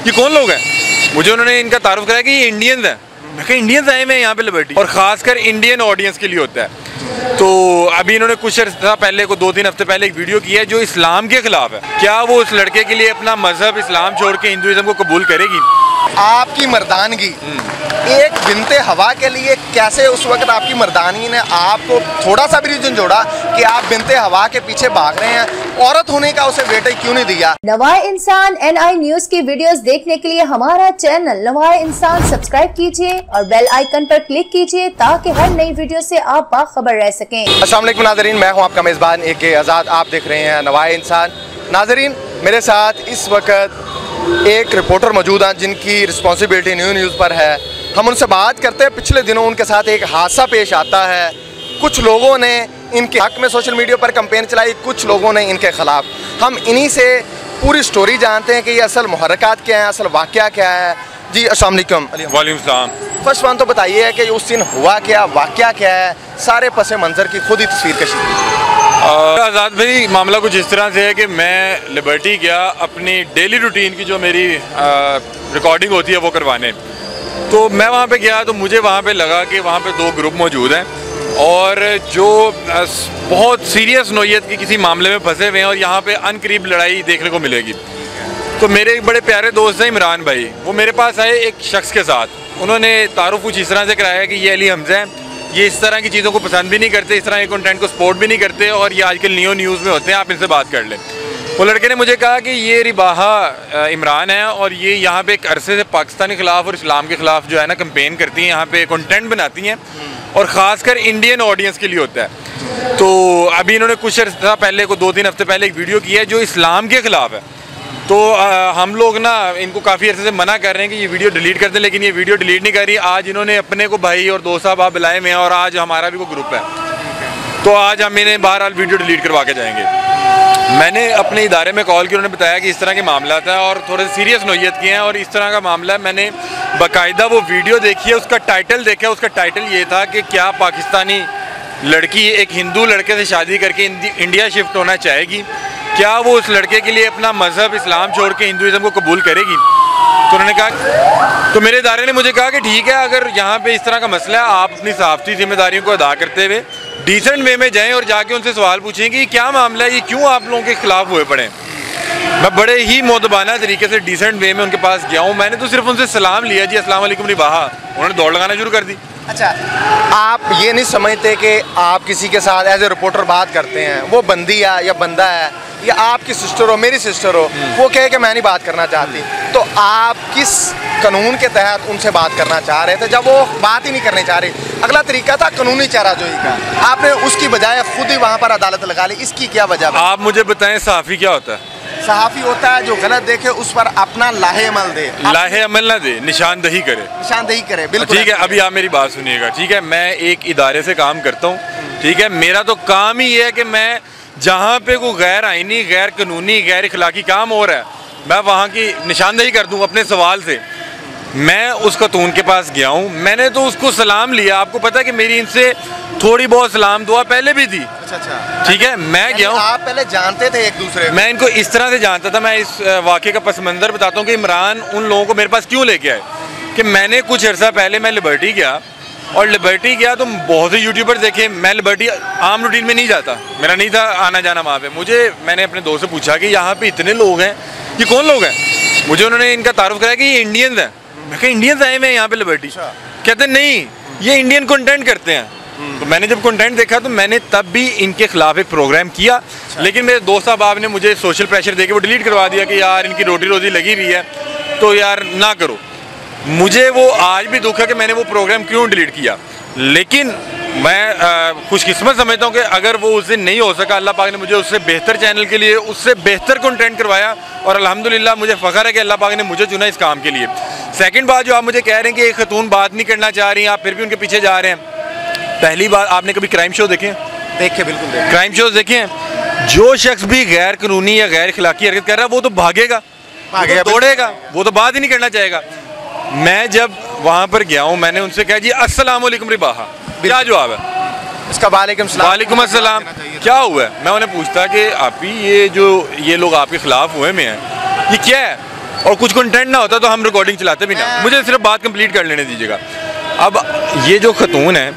ये कौन लोग हैं? मुझे उन्होंने इनका तारुफ कराया कि ये इंडियंस हैं। मैं कहा इंडियंस आए हुए हैं यहाँ पे लिबर्टी, और ख़ासकर इंडियन ऑडियंस के लिए होता है। तो अभी इन्होंने कुछ अर्सा पहले को 2-3 हफ्ते पहले एक वीडियो किया है जो इस्लाम के खिलाफ है। क्या वो उस लड़के के लिए अपना मजहब इस्लाम छोड़ के हिंदुइज्म को कबूल करेगी? आपकी मर्दानगी एक बिनते हवा के लिए कैसे उस वक्त आपकी मर्दानगी ने आपको थोड़ा सा भी रीजन जोड़ा कि आप बिनते हवा के पीछे भाग रहे हैं? औरत होने का उसे वेट क्यों नहीं दिया? नवाए इंसान NI न्यूज की वीडियोस देखने के लिए हमारा चैनल नवाए इंसान सब्सक्राइब कीजिए और बेल आइकन पर क्लिक कीजिए ताकि हर नई वीडियो से आप बाखबर रह सकें। अस्सलाम वालेकुम नाज़रीन, मैं हूं आपका मेज़बान AK आज़ाद। आप देख रहे हैं नवाए इंसान। नाज़रीन, मेरे साथ इस वक्त एक रिपोर्टर मौजूद हैं जिनकी रिस्पॉन्सिबिलिटी न्यूज़ पर है। हम उनसे बात करते हैं। पिछले दिनों उनके साथ एक हादसा पेश आता है। कुछ लोगों ने इनके हक में सोशल मीडिया पर कैंपेन चलाई, कुछ लोगों ने इनके ख़िलाफ़। हम इन्हीं से पूरी स्टोरी जानते हैं कि ये असल मुहर्रिकात क्या है, असल वाक़या क्या है। जी अस्सलाम वालेकुम। वालेकुम सलाम। फर्स्ट वन तो बताइए कि उस दिन हुआ क्या, वाक़या क्या है, सारे पसे मंज़र की खुद ही तस्वीर कशी। आज़ाद भाई, मामला कुछ इस तरह से है कि मैं लिबर्टी गया अपनी डेली रूटीन की जो मेरी रिकॉर्डिंग होती है वो करवाने। तो मैं वहाँ पे गया तो मुझे वहाँ पे लगा कि वहाँ पे 2 ग्रुप मौजूद हैं और जो बहुत सीरियस नौयत की किसी मामले में फंसे हुए हैं और यहाँ पे अनकरीब लड़ाई देखने को मिलेगी। तो मेरे एक बड़े प्यारे दोस्त हैं इमरान भाई, वो मेरे पास आए एक शख्स के साथ। उन्होंने तारुफ कुछ इस तरह से कराया कि ये अली हमज़ा हैं, ये इस तरह की चीज़ों को पसंद भी नहीं करते, इस तरह के कंटेंट को सपोर्ट भी नहीं करते और ये आजकल न्यूज़ में होते हैं, आप इनसे बात कर लें। वो लड़के ने मुझे कहा कि ये रिबाहा इमरान है और ये यहाँ पे एक अरसे से पाकिस्तान के ख़िलाफ़ और इस्लाम के ख़िलाफ़ जो है ना कैंपेन करती हैं, यहाँ पे कंटेंट बनाती हैं और ख़ासकर इंडियन ऑडियंस के लिए होता है। तो अभी इन्होंने कुछ अर्सा पहले को 2-3 हफ्ते पहले एक वीडियो किया है जो इस्लाम के ख़िलाफ़ है। तो हम लोग ना इनको काफ़ी अर्से से मना कर रहे हैं कि ये वीडियो डिलीट कर दें, लेकिन ये वीडियो डिलीट नहीं कर रही। आज इन्होंने अपने को भाई और दोस्त साहब आप बुलाए हुए हैं और आज हमारा भी कोई ग्रुप है, तो आज हम इन्हें बहरहाल वीडियो डिलीट करवा के जाएंगे। मैंने अपने इदारे में कॉल की, उन्होंने बताया कि इस तरह के मामला था और थोड़े सीरियस नौयत के हैं और इस तरह का मामला है। मैंने बाकायदा वो वीडियो देखी है, उसका टाइटल देखा। उसका टाइटल ये था कि क्या पाकिस्तानी लड़की एक हिंदू लड़के से शादी करके इंडिया शिफ्ट होना चाहेगी? क्या वो उस लड़के के लिए अपना मजहब इस्लाम छोड़ के हिंदुइज्म को कबूल करेगी? तो उन्होंने कहा, तो मेरे इदारे ने मुझे कहा कि ठीक है, अगर यहाँ पे इस तरह का मसला है आप अपनी सहाफ़ती जिम्मेदारियों को अदा करते हुए डिसेंट वे में जाएं और जाके उनसे सवाल पूछें कि क्या मामला है, ये क्यों आप लोगों के खिलाफ हुए पड़े। मैं बड़े ही मोदबाना तरीके से डिसेंट वे में उनके पास गया हूँ। मैंने तो सिर्फ उनसे सलाम लिया, जी अस्सलाम वालेकुम रिबाहा, उन्होंने दौड़ लगाना शुरू कर दी। अच्छा, आप ये नहीं समझते कि आप किसी के साथ एज ए रिपोर्टर बात करते हैं, वो बंदी है या बंदा है या आपकी सिस्टर हो, मेरी सिस्टर हो, वो कहे कि मैं नहीं बात करना चाहती, तो आप किस कानून के तहत उनसे बात करना चाह रहे थे जब वो बात ही नहीं करने चाह रही? अगला तरीका था कानूनी चाराजोई का, आपने उसकी बजाय खुद ही वहाँ पर अदालत लगा ली। इसकी क्या वजह? आप मुझे बताएं, सहाफ़ी क्या होता है? सहाफ़ी होता है जो गलत देखे उस पर अपना लाहे अमल दे। लाहे अमल ना दे, निशानदही करे। निशानदही करे, बिल्कुल। ठीक है, अभी आप मेरी बात सुनिएगा। ठीक है, मैं एक इदारे से काम करता हूँ। ठीक है, मेरा तो काम ही है कि मैं जहाँ पे कोई गैर आइनी, गैर कानूनी, गैर इखलाकी काम हो रहा है, मैं वहाँ की निशानदही कर दूँ अपने सवाल से। मैं उस खातून के पास गया हूँ, मैंने तो उसको सलाम लिया। आपको पता है कि मेरी इनसे थोड़ी बहुत सलाम दुआ पहले भी थी। अच्छा, ठीक है, मैं गया हूँ। आप पहले जानते थे एक दूसरे? मैं इनको इस तरह से जानता था। मैं इस वाक़े का पस मंज़र बताता हूँ कि इमरान उन लोगों को मेरे पास क्यों लेके आए। कि मैंने कुछ अर्सा पहले मैं लिबर्टी गया और लिबर्टी गया तो बहुत से यूट्यूबर्स देखे। मैं लिबर्टी आम रूटीन में नहीं जाता, मेरा नहीं था आना जाना वहाँ पे। मैंने अपने दोस्त से पूछा कि यहाँ पे इतने लोग हैं, ये कौन लोग हैं? मुझे उन्होंने इनका तारुफ कराया कि ये इंडियंस हैं। मैं कहा इंडियंस आए हुए हैं यहाँ पे लिबर्टी? कहते नहीं, ये इंडियन कंटेंट करते हैं। तो मैंने जब कंटेंट देखा तो मैंने तब भी इनके खिलाफ एक प्रोग्राम किया, लेकिन मेरे दोस्त साहब ने मुझे सोशल प्रेशर देके वो डिलीट करवा दिया कि यार इनकी रोटी रोजी लगी हुई है तो यार ना करो। मुझे वो आज भी दुख है कि मैंने वो प्रोग्राम क्यों डिलीट किया, लेकिन मैं खुशकिस्मत समझता हूँ कि अगर वो उस दिन नहीं हो सका, अल्लाह पाक ने मुझे उससे बेहतर चैनल के लिए उससे बेहतर कंटेंट करवाया और अल्हम्दुलिल्लाह मुझे फ़ख्र है कि अल्लाह पाक ने मुझे चुना इस काम के लिए। सेकंड बात, जो आप मुझे कह रहे हैं कि एक खातून बात नहीं करना चाह रही हैं, आप फिर भी उनके पीछे जा रहे हैं। पहली बात, आपने कभी क्राइम शो देखे हैं? देखे, बिल्कुल देखे। क्राइम शोज देखे हैं? जो शख्स भी गैर कानूनी या गैर इखलाकी हरकत कर रहा है वो तो भागेगा, तो दौड़ेगा, वो तो बात ही नहीं करना चाहेगा। मैं जब वहाँ पर गया हूँ, मैंने उनसे कहा जी अस्सलाम वालेकुम रिबाहा, क्या जवाब है इसका? वालेकुम अस्सलाम। क्या हुआ है? मैं उन्हें पूछता कि आप ही ये लोग आपके खिलाफ हुए में हैं, ये क्या है? और कुछ कंटेंट ना होता तो हम रिकॉर्डिंग चलाते भी ना। मुझे सिर्फ बात कंप्लीट कर लेने दीजिएगा। अब ये जो खतून है,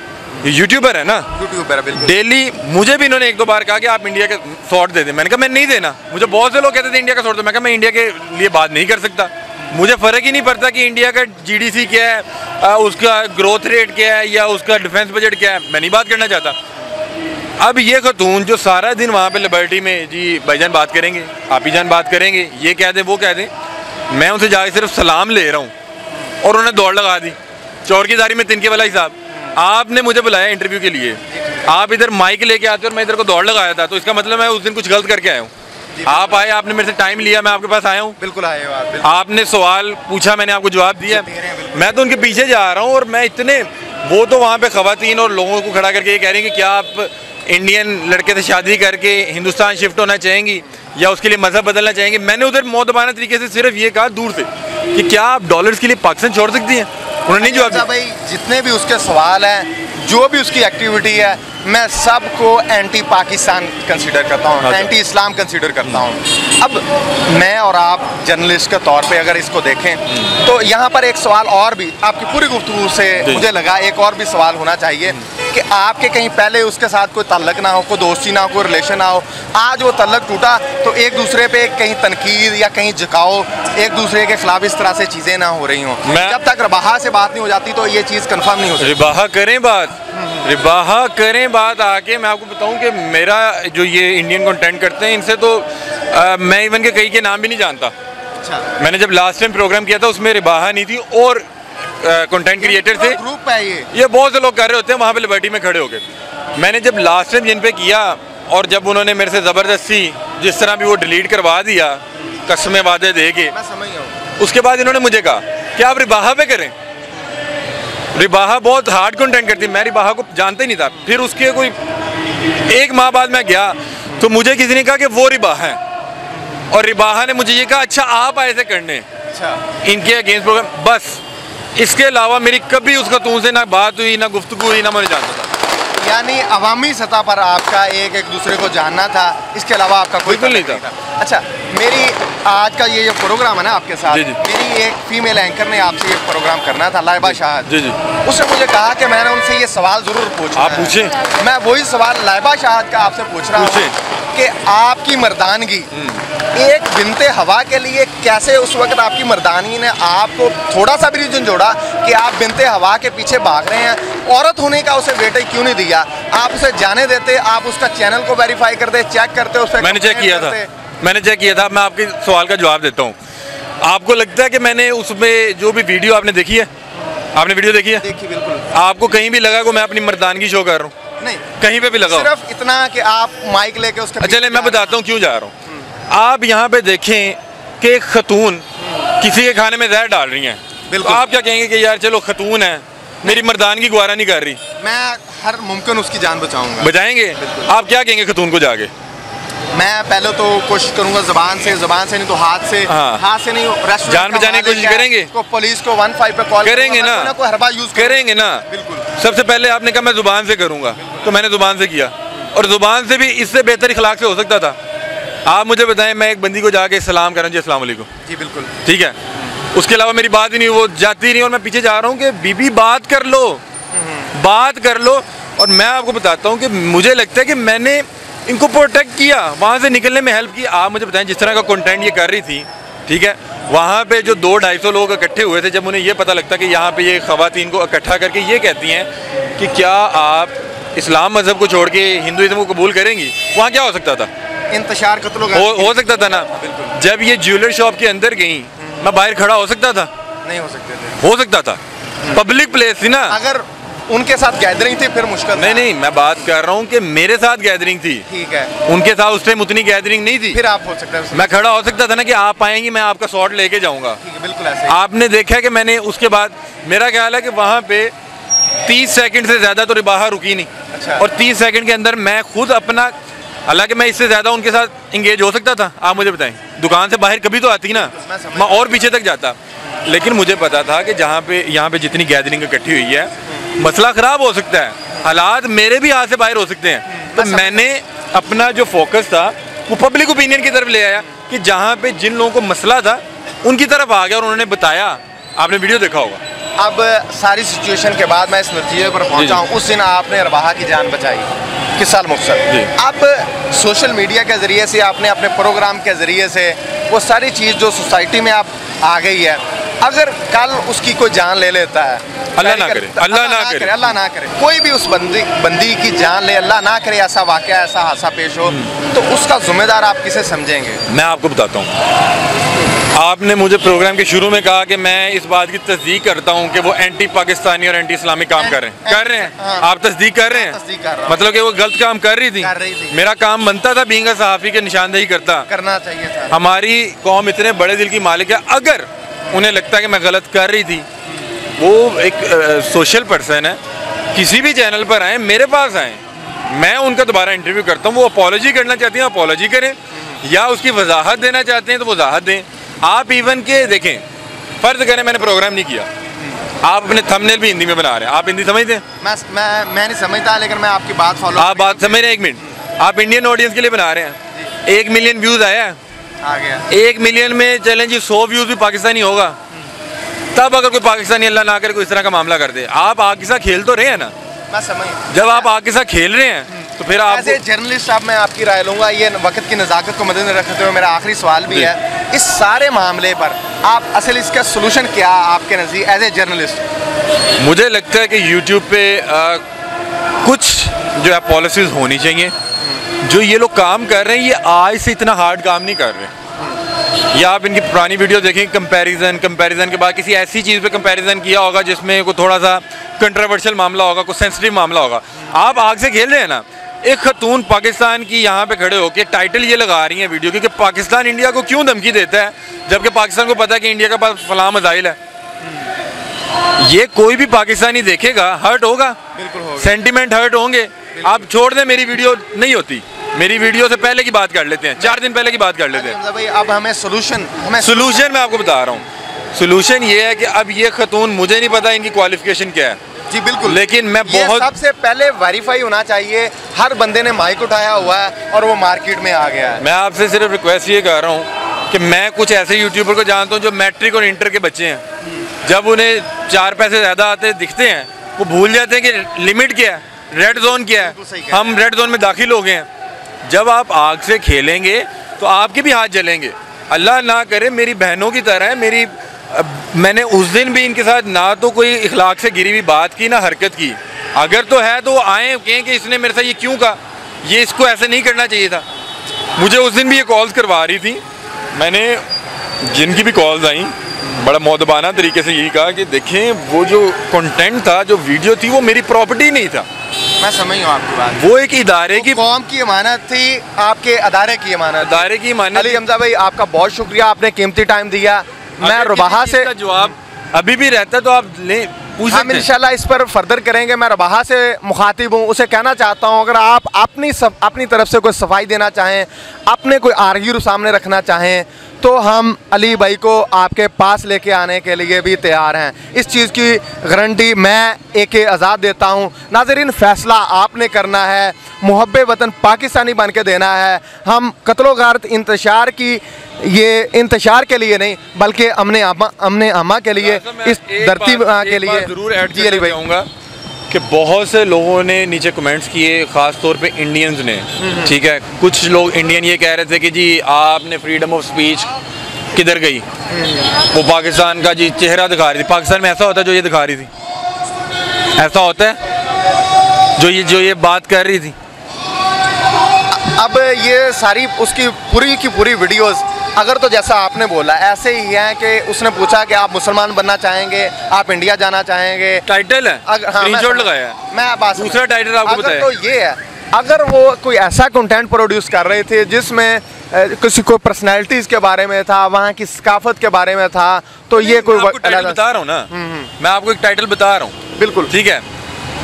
ये यूट्यूबर है ना, यूट्यूबर बिल्कुल। डेली मुझे भी इन्होंने 1-2 बार कहा कि आप इंडिया के शॉर्ट दे दें। मैंने कहा मैं नहीं देना। मुझे बहुत से लोग कहते थे इंडिया का शॉर्ट दो, मैं कहा मैं इंडिया के लिए बात नहीं कर सकता। मुझे फ़र्क ही नहीं पड़ता कि इंडिया का GDC क्या है, उसका ग्रोथ रेट क्या है या उसका डिफेंस बजट क्या है, मैं नहीं बात करना चाहता। अब ये खतून जो सारा दिन वहाँ पे लिबर्टी में, जी भाईजान बात करेंगे, आप ही जान बात करेंगे, ये कह दें वो कह दें, मैं उनसे जाके सिर्फ सलाम ले रहा हूँ और उन्होंने दौड़ लगा दी चौकीदारी में तिनके वाला हिसाब। आपने मुझे बुलाया इंटरव्यू के लिए, आप इधर माइक लेके आते और मैं इधर को दौड़ लगाया था, तो इसका मतलब मैं उस दिन कुछ गलत करके आया हूँ। आप आए, आपने मेरे से टाइम लिया, मैं आपके पास आया हूँ। बिल्कुल आए हो आप। आपने सवाल पूछा, मैंने आपको जवाब दिया। मैं तो उनके पीछे जा रहा हूँ और मैं इतने, वो तो वहाँ पे खवातीन और लोगों को खड़ा करके ये कह रही हैं कि क्या आप इंडियन लड़के से शादी करके हिंदुस्तान शिफ्ट होना चाहेंगी या उसके लिए मजहब बदलना चाहेंगी। मैंने उधर मौतबाना तरीके से सिर्फ ये कहा दूर से कि क्या आप डॉलर्स के लिए पाकिस्तान छोड़ सकती हैं। उन्होंने नहीं जवाब दिया। भाई जितने भी उसके सवाल हैं, जो भी उसकी एक्टिविटी है, मैं सबको एंटी पाकिस्तान कंसीडर करता हूँ, एंटी इस्लाम कंसीडर करता हूँ। अब मैं और आप जर्नलिस्ट के तौर पे अगर इसको देखें तो यहाँ पर एक सवाल और भी आपकी पूरी गुफ्तगू से मुझे लगा एक और भी सवाल होना चाहिए कि आपके कहीं पहले उसके साथ कोई ताल्लुक ना हो, कोई दोस्ती ना हो, कोई रिलेशन ना हो, आज वो ताल्लुक टूटा तो एक दूसरे पे कहीं तनकीद या कहीं झुकाव, एक दूसरे के खिलाफ इस तरह से चीज़ें ना हो रही हों। जब तक रिबाहा से बात नहीं हो जाती तो ये चीज़ कंफर्म नहीं हो सकती। रिबाहा करें बात, रिबाहा करें बात आके। मैं आपको बताऊं कि मेरा जो ये इंडियन कंटेंट करते हैं इनसे तो मैं इवन के कई के नाम भी नहीं जानता। अच्छा। मैंने जब लास्ट टाइम प्रोग्राम किया था उसमें रिबाहा नहीं थी और कंटेंट क्रिएटर थे, ग्रुप है ये बहुत से लोग कर रहे होते हैं वहाँ पे लिबर्टी में खड़े होके। मैंने जब लास्ट टाइम जिन पे किया और जब उन्होंने मेरे से ज़बरदस्ती जिस तरह भी वो डिलीट करवा दिया कसमें वादे दे के, मैं समझ गया हूं। उसके बाद इन्होंने मुझे कहा कि आप रिबाहा पे करें। रिबाहा बहुत हार्ड कंटेंट करती है, मैं रिबाहा को जानता ही नहीं था। फिर उसके कोई 1 माह बाद मैं गया तो मुझे किसी ने कहा कि वो रिबाहा है और रिबाहा ने मुझे ये कहा अच्छा आप ऐसे करने इनके अगेंस्ट प्रोग्राम। बस इसके अलावा मेरी कभी उस खतून से ना बात हुई, ना गुफ्तगू हुई, ना मुझे जानता था। यानी अवामी सतह पर आपका एक दूसरे को जानना था, इसके अलावा आपका कोई नहीं था। अच्छा, मेरी आज का ये जो प्रोग्राम है ना आपके साथ, जी जी। मेरी एक फीमेल एंकर ने आपसे ये प्रोग्राम करना था, लाइबा शाहद। जी जी। उसने मुझे कहा कि मैंने उनसे ये सवाल ज़रूर पूछा। आप पूछें। मैं वही सवाल लाइबा शाहद का आपसे पूछ रहा हूँ कि आपकी मर्दानगी एक बिनते हवा के लिए कैसे उस वक्त आपकी मर्दानगी ने आपको थोड़ा सा भी रीजन जोड़ा कि आप बिनते हवा के पीछे भाग रहे हैं। औरत होने का उसे वेटेज क्यों नहीं दिया? आप उसे जाने देते, आप उसका चैनल को वेरीफाई करते, चेक करते, उस पर मैंने चेक किया था, मैंने चेक किया था। मैं आपके सवाल का जवाब देता हूँ। आपको लगता है कि मैंने उसमें जो भी वीडियो आपने देखी है, आपने वीडियो देखी है? देखी बिल्कुल। आपको कहीं भी लगा कि मैं अपनी मर्दानगी शो कर रहा हूँ? नहीं, कहीं पे भी लगा? सिर्फ इतना कि आप माइक लेके उसके। चले मैं बताता हूँ क्यों जा रहा हूँ। आप यहाँ पे देखें कि एक खतून किसी के खाने में जहर डाल रही हैं, बिल्कुल। आप क्या कहेंगे कि यार चलो खतून है, मेरी मर्दानगी गुजारा नहीं कर रही, मैं हर मुमकिन उसकी जान बचाऊंगा। बचाएंगे? आप क्या कहेंगे खतून को जाके? मैं पहले तो कोशिश करूंगा ज़बान से नहीं तो हाथ से। हाँ। हाथ से नहीं, रेस्टोरेंट जान बचाने की कोशिश करेंगे? तो पुलिस को 15 पे कॉल करेंगे ना, कोई हरबा यूज करेंगे ना। बिल्कुल। सबसे पहले आपने कहा मैं जुबान से करूंगा, तो मैंने जुबान से किया और जुबान से भी इससे बेहतर इखलाक से हो सकता था। आप मुझे बताएं, मैं एक बंदी को जाके सलाम करूँ, जी अस्सलाम वालेकुम, जी बिल्कुल ठीक है, उसके अलावा मेरी बात ही नहीं, वो जाती नहीं और मैं पीछे जा रहा हूँ कि बीबी बात कर लो, बात कर लो। और मैं आपको बताता हूँ कि मुझे लगता है कि मैंने इनको प्रोटेक्ट किया, वहाँ से निकलने में हेल्प की। आप मुझे बताएं, जिस तरह का कंटेंट ये कर रही थी, ठीक है, वहाँ पे जो 200-250 लोग इकट्ठे हुए थे, जब उन्हें ये पता लगता कि यहाँ पे ये ख़वातीन को इकट्ठा करके ये कहती हैं कि क्या आप इस्लाम मज़हब को छोड़ के हिंदुइज़्म को कबूल करेंगी, वहाँ क्या हो सकता था? इंतशार कत्ल हो सकता था ना। जब ये ज्वेलर शॉप के अंदर गई, मैं बाहर खड़ा हो सकता था? नहीं हो सकते थे। हो सकता था, पब्लिक प्लेस थी ना। अगर उनके साथ गैदरिंग थी फिर मुश्किल। नहीं, मैं बात कर रहा हूँ कि मेरे साथ गैदरिंग थी, ठीक है, उनके साथ उस टाइम उतनी गैदरिंग नहीं थी, फिर आप हो सकता है। मैं खड़ा हो सकता था ना कि आप आएंगी, मैं आपका शॉट लेके जाऊंगा। ठीक है, बिल्कुल ऐसे। आपने देखा कि मैंने उसके बाद, मेरा ख्याल है कि वहाँ पे 30 सेकंड से ज़्यादा तो रिबाहा रुकी नहीं। अच्छा। और 30 सेकंड के अंदर मैं खुद अपना, हालांकि मैं इससे ज़्यादा उनके साथ इंगेज हो सकता था। आप मुझे बताएं, दुकान से बाहर कभी तो आती ना, मैं और पीछे तक जाता, लेकिन मुझे पता था कि जहाँ पे यहाँ पे जितनी गैदरिंग इकट्ठी हुई है, मसला ख़राब हो सकता है, हालात मेरे भी हाथ से बाहर हो सकते हैं। तो मैंने अपना जो फोकस था वो पब्लिक ओपिनियन की तरफ ले आया कि जहाँ पे जिन लोगों को मसला था उनकी तरफ आ गया और उन्होंने बताया, आपने वीडियो देखा होगा। अब सारी सिचुएशन के बाद मैं इस नतीजे पर पहुंचा हूँ, उस दिन आपने रबाहा की जान बचाई, किस्सा मुख्तसर। अब सोशल मीडिया के ज़रिए से आपने अपने प्रोग्राम के ज़रिए से वो सारी चीज़ जो सोसाइटी में आप आ गई है, अगर कल उसकी कोई जान ले लेता है, अल्लाह ना करे, अल्लाह ना करे, कोई भी उस बंदी की जान ले, अल्लाह ना करे ऐसा वाक़या, ऐसा हादसा पेश हो, तो उसका जिम्मेदार आप किसे समझेंगे? मैं आपको बताता हूँ, आपने मुझे प्रोग्राम के शुरू में कहा कि मैं इस बात की तस्दीक करता हूँ कि वो एंटी पाकिस्तानी और एंटी इस्लामिक काम कर रहे हैं। हाँ। आप तस्दीक कर रहे हैं, मतलब कि वो गलत काम कर रही थी। मेरा काम बनता था बीइंग अ सहाफ़ी के निशानदेही करना चाहिए था। हमारी कौम इतने बड़े दिल की मालिक है, अगर उन्हें लगता है कि मैं गलत कर रही थी, वो एक सोशल पर्सन है, किसी भी चैनल पर आए, मेरे पास आए, मैं उनका दोबारा इंटरव्यू करता हूँ। वो अपॉलॉजी करना चाहती हैं, अपॉलॉजी करें, या उसकी वजाहत देना चाहते हैं तो वजाहत दें। आप इवन के देखें, फ़र्ज़ करें मैंने प्रोग्राम नहीं किया, आप अपने थंबनेल भी हिंदी में बना रहे हैं, आप हिंदी समझते हैं? मैं नहीं समझता, लेकिन मैं आपकी बात फॉलो, आप बात समझ रहे हैं? 1 मिनट, आप इंडियन ऑडियंस के लिए बना रहे हैं, 1 मिलियन व्यूज़ आया है, आ गया 1 मिलियन में चलें जी 100 व्यूज़ भी पाकिस्तानी होगा, तब अगर कोई पाकिस्तानी अल्लाह ना करे कोई इस तरह का मामला कर दे, आप आग के साथ खेल तो रहे हैं ना। मैं समझ, जब आप आग के साथ खेल रहे हैं तो फिर आप एज ए जर्नलिस्ट साहब मैं आपकी राय लूँगा। ये वक्त की नज़ाकत को मद्देनजर रखते हुए मेरा आखिरी सवाल भी है, इस सारे मामले पर आप असल इसका सोल्यूशन क्या आपके नज़दीक एज ए जर्नलिस्ट? मुझे लगता है कि यूट्यूब पे कुछ जो है पॉलिसीज़ होनी चाहिए। जो ये लोग काम कर रहे हैं, ये आज से इतना हार्ड काम नहीं कर रहे। या आप इनकी पुरानी वीडियो देखें, कंपैरिजन के बाद किसी ऐसी चीज़ पे कंपैरिजन किया होगा जिसमें कोई थोड़ा सा कंट्रोवर्शियल मामला होगा, कोई सेंसिटिव मामला होगा। आप आग से खेल रहे हैं ना। एक खतून पाकिस्तान की यहाँ पे खड़े होकर टाइटल ये लगा रही है वीडियो की कि पाकिस्तान इंडिया को क्यों धमकी देता है, जबकि पाकिस्तान को पता है कि इंडिया के पास फलां मज़ाइल है। ये कोई भी पाकिस्तानी देखेगा, हर्ट होगा, बिल्कुल होगा, सेंटिमेंट हर्ट होंगे। आप छोड़ दें, मेरी वीडियो नहीं होती, मेरी वीडियो से पहले की बात कर लेते हैं, 4 दिन पहले की बात कर लेते हैं। भाई अब हमें सोल्यूशन मैं आपको बता रहा हूँ। सोल्यूशन ये है कि अब ये खतून, मुझे नहीं पता इनकी क्वालिफिकेशन क्या है जी, बिल्कुल, लेकिन मैं बहुत, सबसे पहले वेरीफाई होना चाहिए। हर बंदे ने माइक उठाया हुआ है और वो मार्केट में आ गया है। मैं आपसे सिर्फ रिक्वेस्ट ये कर रहा हूँ कि मैं कुछ ऐसे यूट्यूबर को जानता हूँ जो मैट्रिक और इंटर के बच्चे हैं। जब उन्हें 4 पैसे ज़्यादा आते दिखते हैं, वो भूल जाते हैं कि लिमिट क्या है, रेड जोन क्या है। हम रेड जोन में दाखिल हो गए हैं। जब आप आग से खेलेंगे तो आपके भी हाथ जलेंगे। अल्लाह ना करे मेरी बहनों की तरह है। मैंने उस दिन भी इनके साथ ना तो कोई इखलाक से गिरी हुई बात की, ना हरकत की। अगर तो है तो आए कहें कि इसने मेरे साथ ये क्यों कहा, ये इसको ऐसे नहीं करना चाहिए था। मुझे उस दिन भी ये कॉल्स करवा रही थी, मैंने जिनकी भी कॉल्स आई बड़ा मौदबाना तरीके से यही कहा कि देखें वो जो कंटेंट था, जो वीडियो थी, वो मेरी प्रॉपर्टी नहीं था। मैं समझ हूँ आपकी बात। वो एक इदारे की, कौम की अमानत थी, आपके अदारे की अमानत। अली हमजा भाई, आपका बहुत शुक्रिया, आपने कीमती टाइम दिया। मैं रबाहा से जवाब अभी भी रहता तो आप ले पूछ सकते हैं। हम इंशाल्लाह इस पर फर्दर करेंगे। मैं रबाहा से मुखातिब हूँ, उसे कहना चाहता हूँ अगर आप अपनी तरफ से कोई सफाई देना चाहें, अपने कोई आर्ग्यू सामने रखना चाहें, तो हम अली भाई को आपके पास लेके आने के लिए भी तैयार हैं। इस चीज़ की गारंटी मैं AK आज़ाद देता हूं। नाज़रीन, फ़ैसला आपने करना है, मुहब्बे वतन पाकिस्तानी बन के देना है। हम कत्लो गारत इंतशार के लिए नहीं, बल्कि अमने आमा के लिए, इस धरती के लिए। ज़रूर ऐड कर जाऊँगा कि बहुत से लोगों ने नीचे कमेंट्स किए, ख़ास तौर पे इंडियंस ने, ठीक है। कुछ लोग इंडियन ये कह रहे थे कि जी आपने फ्रीडम ऑफ स्पीच किधर गई, वो पाकिस्तान का जी चेहरा दिखा रही थी। पाकिस्तान में ऐसा होता है जो ये दिखा रही थी, ऐसा होता है जो ये बात कर रही थी। अब ये सारी उसकी पूरी की पूरी वीडियोस अगर तो जैसा आपने बोला ऐसे ही है कि उसने पूछा कि आप मुसलमान बनना चाहेंगे, आप इंडिया जाना चाहेंगे, टाइटल है, स्क्रीनशॉट लगाया है। मैं बात दूसरा टाइटल आपको बताया तो ये है, अगर वो कोई ऐसा कंटेंट प्रोड्यूस कर रहे थे जिसमें किसी को पर्सनैलिटीज़ के बारे में था, वहाँ की सकाफत के बारे में था, तो ये कोई टाइटल बता रहा हूँ ना, मैं आपको एक टाइटल बता रहा हूँ, बिल्कुल ठीक है।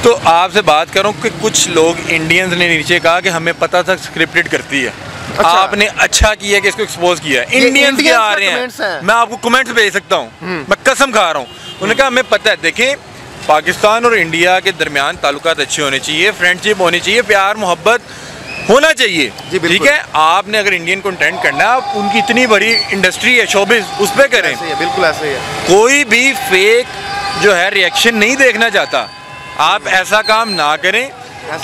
तो आपसे बात करूँ कि कुछ लोग इंडियंस ने नीचे कहा कि हमें पता था स्क्रिप्टेड करती है। अच्छा। आपने अच्छा किया कि इसको एक्सपोज किया है। इंडियंस क्या आ रहे हैं, मैं आपको कमेंट्स भेज सकता हूँ, मैं कसम खा रहा हूँ। उन्होंने कहा हमें पता है। देखें, पाकिस्तान और इंडिया के दरमियान ताल्लुकात अच्छे होने चाहिए, फ्रेंडशिप होनी चाहिए, प्यार मोहब्बत होना चाहिए। जी, बिल्कुल। ठीक है, आपने अगर इंडियन कंटेंट करना है, आप उनकी इतनी बड़ी इंडस्ट्री है शोबिज़, उस पर करें। ऐसे ही है, बिल्कुल ऐसे ही है। कोई भी फेक जो है रिएक्शन नहीं देखना चाहता, आप ऐसा काम ना करें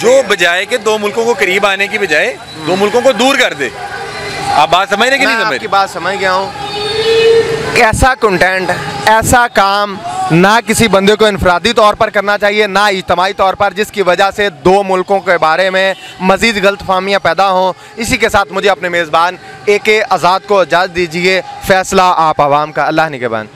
जो बजाय के दो मुल्कों को करीब आने की बजाय दो मुल्कों को दूर कर दे। आप बात समझ रहे कि नहीं समझ? आपकी बात समझ गया हूँ। ऐसा कंटेंट, ऐसा काम ना किसी बंदे को इनफरादी तौर पर करना चाहिए, ना इज्तिमाई तौर पर, जिसकी वजह से दो मुल्कों के बारे में मज़ीद गलतफहमियाँ पैदा हों। इसी के साथ मुझे अपने मेज़बान AK आज़ाद को इजाज़त दीजिए। फ़ैसला आप आवाम का। अल्लाह निगहबान।